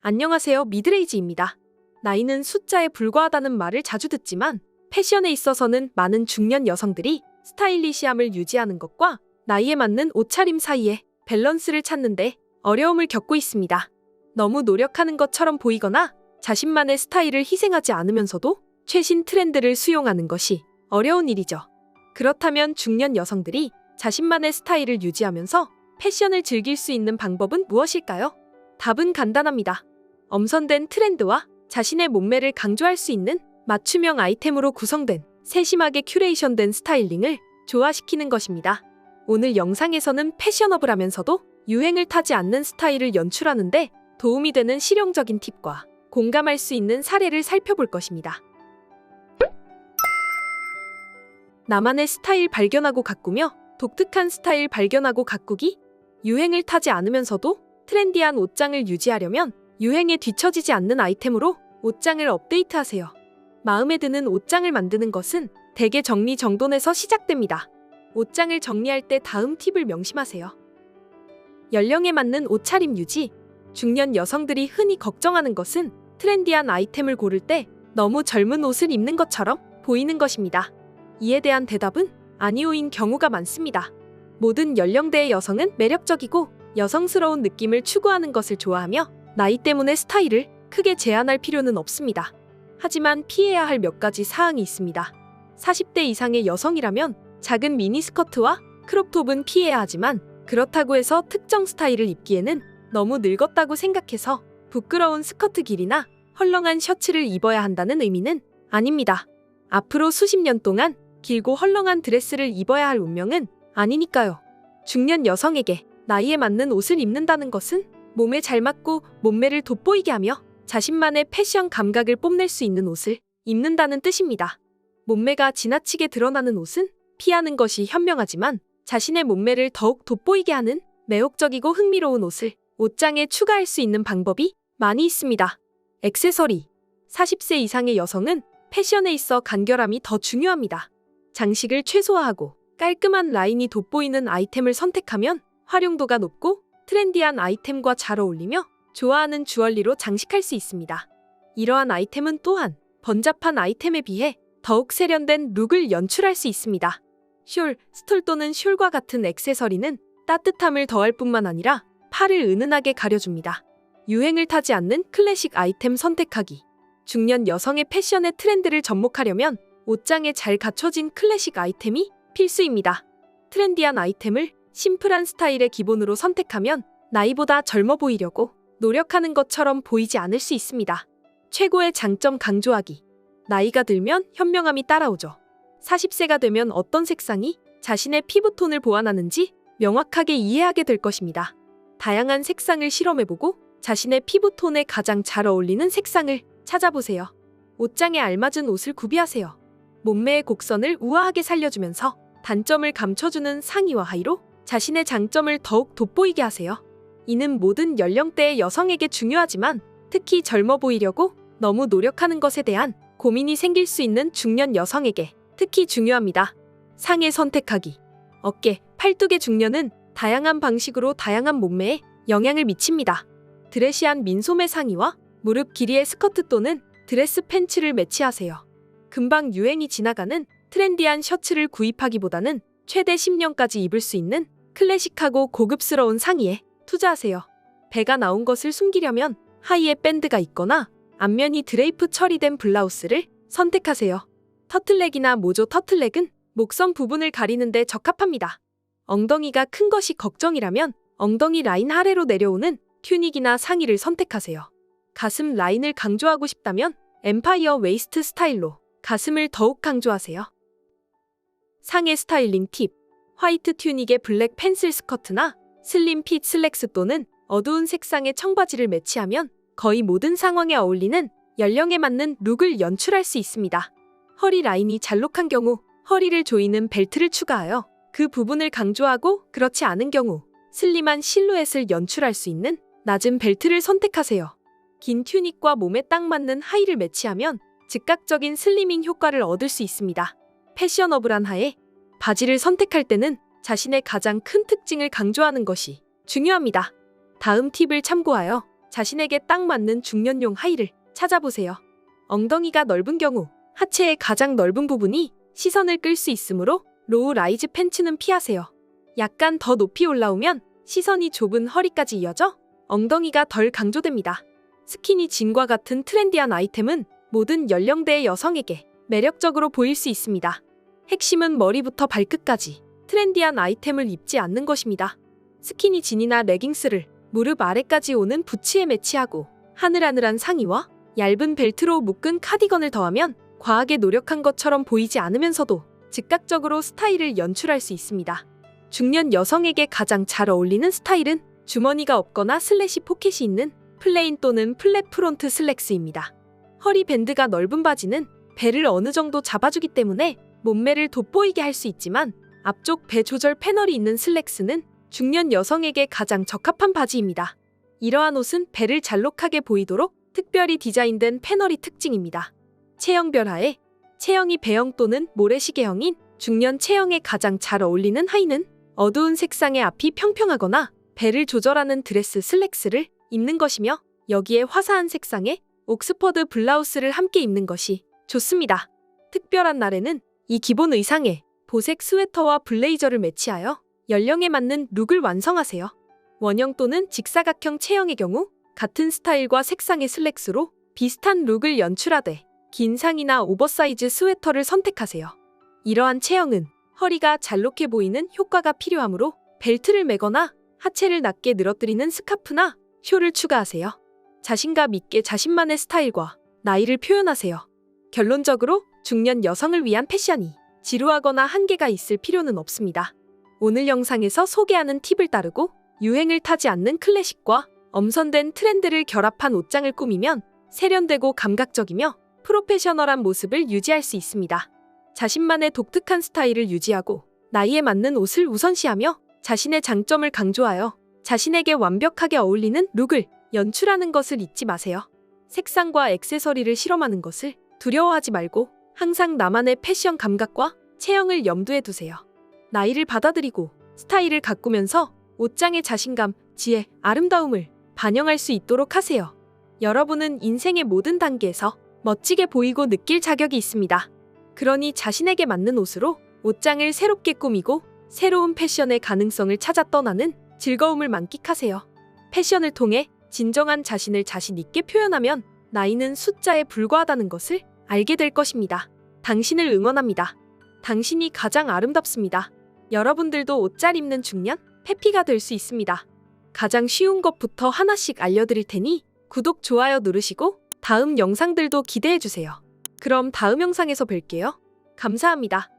안녕하세요, 미드레이즈입니다. 나이는 숫자에 불과하다는 말을 자주 듣지만 패션에 있어서는 많은 중년 여성들이 스타일리시함을 유지하는 것과 나이에 맞는 옷차림 사이에 밸런스를 찾는데 어려움을 겪고 있습니다. 너무 노력하는 것처럼 보이거나 자신만의 스타일을 희생하지 않으면서도 최신 트렌드를 수용하는 것이 어려운 일이죠. 그렇다면 중년 여성들이 자신만의 스타일을 유지하면서 패션을 즐길 수 있는 방법은 무엇일까요? 답은 간단합니다. 엄선된 트렌드와 자신의 몸매를 강조할 수 있는 맞춤형 아이템으로 구성된 세심하게 큐레이션된 스타일링을 조화시키는 것입니다. 오늘 영상에서는 패셔너블하면서도 유행을 타지 않는 스타일을 연출하는데 도움이 되는 실용적인 팁과 공감할 수 있는 사례를 살펴볼 것입니다. 나만의 스타일 발견하고 가꾸며 독특한 스타일 발견하고 가꾸기. 유행을 타지 않으면서도 트렌디한 옷장을 유지하려면 유행에 뒤처지지 않는 아이템으로 옷장을 업데이트하세요. 마음에 드는 옷장을 만드는 것은 대개 정리정돈에서 시작됩니다. 옷장을 정리할 때 다음 팁을 명심하세요. 연령에 맞는 옷차림 유지. 중년 여성들이 흔히 걱정하는 것은 트렌디한 아이템을 고를 때 너무 젊은 옷을 입는 것처럼 보이는 것입니다. 이에 대한 대답은 아니오인 경우가 많습니다. 모든 연령대의 여성은 매력적이고 여성스러운 느낌을 추구하는 것을 좋아하며 나이 때문에 스타일을 크게 제한할 필요는 없습니다. 하지만 피해야 할 몇 가지 사항이 있습니다. 40대 이상의 여성이라면 작은 미니스커트와 크롭톱은 피해야 하지만 그렇다고 해서 특정 스타일을 입기에는 너무 늙었다고 생각해서 부끄러운 스커트 길이나 헐렁한 셔츠를 입어야 한다는 의미는 아닙니다. 앞으로 수십 년 동안 길고 헐렁한 드레스를 입어야 할 운명은 아니니까요. 중년 여성에게 나이에 맞는 옷을 입는다는 것은 몸에 잘 맞고 몸매를 돋보이게 하며 자신만의 패션 감각을 뽐낼 수 있는 옷을 입는다는 뜻입니다. 몸매가 지나치게 드러나는 옷은 피하는 것이 현명하지만 자신의 몸매를 더욱 돋보이게 하는 매혹적이고 흥미로운 옷을 옷장에 추가할 수 있는 방법이 많이 있습니다. 액세서리. 40세 이상의 여성은 패션에 있어 간결함이 더 중요합니다. 장식을 최소화하고 깔끔한 라인이 돋보이는 아이템을 선택하면 활용도가 높고 트렌디한 아이템과 잘 어울리며 좋아하는 주얼리로 장식할 수 있습니다. 이러한 아이템은 또한 번잡한 아이템에 비해 더욱 세련된 룩을 연출할 수 있습니다. 숄, 스톨 또는 숄과 같은 액세서리는 따뜻함을 더할 뿐만 아니라 팔을 은은하게 가려줍니다. 유행을 타지 않는 클래식 아이템 선택하기. 중년 여성의 패션의 트렌드를 접목하려면 옷장에 잘 갖춰진 클래식 아이템이 필수입니다. 트렌디한 아이템을 심플한 스타일의 기본으로 선택하면 나이보다 젊어 보이려고 노력하는 것처럼 보이지 않을 수 있습니다. 최고의 장점 강조하기. 나이가 들면 현명함이 따라오죠. 40세가 되면 어떤 색상이 자신의 피부톤을 보완하는지 명확하게 이해하게 될 것입니다. 다양한 색상을 실험해보고 자신의 피부톤에 가장 잘 어울리는 색상을 찾아보세요. 옷장에 알맞은 옷을 구비하세요. 몸매의 곡선을 우아하게 살려주면서 단점을 감춰주는 상의와 하의로 자신의 장점을 더욱 돋보이게 하세요. 이는 모든 연령대의 여성에게 중요하지만 특히 젊어 보이려고 너무 노력하는 것에 대한 고민이 생길 수 있는 중년 여성에게 특히 중요합니다. 상의 선택하기. 어깨, 팔뚝의 중년은 다양한 방식으로 다양한 몸매에 영향을 미칩니다. 드레시한 민소매 상의와 무릎 길이의 스커트 또는 드레스 팬츠를 매치하세요. 금방 유행이 지나가는 트렌디한 셔츠를 구입하기보다는 최대 10년까지 입을 수 있는 클래식하고 고급스러운 상의에 투자하세요. 배가 나온 것을 숨기려면 하의에 밴드가 있거나 앞면이 드레이프 처리된 블라우스를 선택하세요. 터틀넥이나 모조 터틀넥은 목선 부분을 가리는 데 적합합니다. 엉덩이가 큰 것이 걱정이라면 엉덩이 라인 아래로 내려오는 튜닉이나 상의를 선택하세요. 가슴 라인을 강조하고 싶다면 엠파이어 웨이스트 스타일로 가슴을 더욱 강조하세요. 상의 스타일링 팁. 화이트 튜닉에 블랙 펜슬 스커트나 슬림 핏 슬랙스 또는 어두운 색상의 청바지를 매치하면 거의 모든 상황에 어울리는 연령에 맞는 룩을 연출할 수 있습니다. 허리 라인이 잘록한 경우 허리를 조이는 벨트를 추가하여 그 부분을 강조하고 그렇지 않은 경우 슬림한 실루엣을 연출할 수 있는 낮은 벨트를 선택하세요. 긴 튜닉과 몸에 딱 맞는 하의를 매치하면 즉각적인 슬리밍 효과를 얻을 수 있습니다. 패셔너블한 하에 바지를 선택할 때는 자신의 가장 큰 특징을 강조하는 것이 중요합니다. 다음 팁을 참고하여 자신에게 딱 맞는 중년용 하의를 찾아보세요. 엉덩이가 넓은 경우 하체의 가장 넓은 부분이 시선을 끌 수 있으므로 로우 라이즈 팬츠는 피하세요. 약간 더 높이 올라오면 시선이 좁은 허리까지 이어져 엉덩이가 덜 강조됩니다. 스키니 진과 같은 트렌디한 아이템은 모든 연령대의 여성에게 매력적으로 보일 수 있습니다. 핵심은 머리부터 발끝까지 트렌디한 아이템을 입지 않는 것입니다. 스키니 진이나 레깅스를 무릎 아래까지 오는 부츠에 매치하고 하늘하늘한 상의와 얇은 벨트로 묶은 카디건을 더하면 과하게 노력한 것처럼 보이지 않으면서도 즉각적으로 스타일을 연출할 수 있습니다. 중년 여성에게 가장 잘 어울리는 스타일은 주머니가 없거나 슬래시 포켓이 있는 플레인 또는 플랫 프론트 슬랙스입니다. 허리 밴드가 넓은 바지는 배를 어느 정도 잡아주기 때문에 몸매를 돋보이게 할 수 있지만 앞쪽 배 조절 패널이 있는 슬랙스는 중년 여성에게 가장 적합한 바지입니다. 이러한 옷은 배를 잘록하게 보이도록 특별히 디자인된 패널이 특징입니다. 체형별 하에 체형이 배형 또는 모래시계형인 중년 체형에 가장 잘 어울리는 하의는 어두운 색상의 앞이 평평하거나 배를 조절하는 드레스 슬랙스를 입는 것이며 여기에 화사한 색상의 옥스퍼드 블라우스를 함께 입는 것이 좋습니다. 특별한 날에는 이 기본 의상에 보색 스웨터와 블레이저를 매치하여 연령에 맞는 룩을 완성하세요. 원형 또는 직사각형 체형의 경우 같은 스타일과 색상의 슬랙스로 비슷한 룩을 연출하되 긴 상의나 오버사이즈 스웨터를 선택하세요. 이러한 체형은 허리가 잘록해 보이는 효과가 필요하므로 벨트를 매거나 하체를 낮게 늘어뜨리는 스카프나 쇼를 추가하세요. 자신감 있게 자신만의 스타일과 나이를 표현하세요. 결론적으로 중년 여성을 위한 패션이 지루하거나 한계가 있을 필요는 없습니다. 오늘 영상에서 소개하는 팁을 따르고 유행을 타지 않는 클래식과 엄선된 트렌드를 결합한 옷장을 꾸미면 세련되고 감각적이며 프로페셔널한 모습을 유지할 수 있습니다. 자신만의 독특한 스타일을 유지하고 나이에 맞는 옷을 우선시하며 자신의 장점을 강조하여 자신에게 완벽하게 어울리는 룩을 연출하는 것을 잊지 마세요. 색상과 액세서리를 실험하는 것을 두려워하지 말고 항상 나만의 패션 감각과 체형을 염두에 두세요. 나이를 받아들이고 스타일을 가꾸면서 옷장의 자신감, 지혜, 아름다움을 반영할 수 있도록 하세요. 여러분은 인생의 모든 단계에서 멋지게 보이고 느낄 자격이 있습니다. 그러니 자신에게 맞는 옷으로 옷장을 새롭게 꾸미고 새로운 패션의 가능성을 찾아 떠나는 즐거움을 만끽하세요. 패션을 통해 진정한 자신을 자신 있게 표현하면 나이는 숫자에 불과하다는 것을 알게 될 것입니다. 당신을 응원합니다. 당신이 가장 아름답습니다. 여러분들도 옷 잘 입는 중년 해피가 될 수 있습니다. 가장 쉬운 것부터 하나씩 알려드릴 테니 구독, 좋아요 누르시고 다음 영상들도 기대해주세요. 그럼 다음 영상에서 뵐게요. 감사합니다.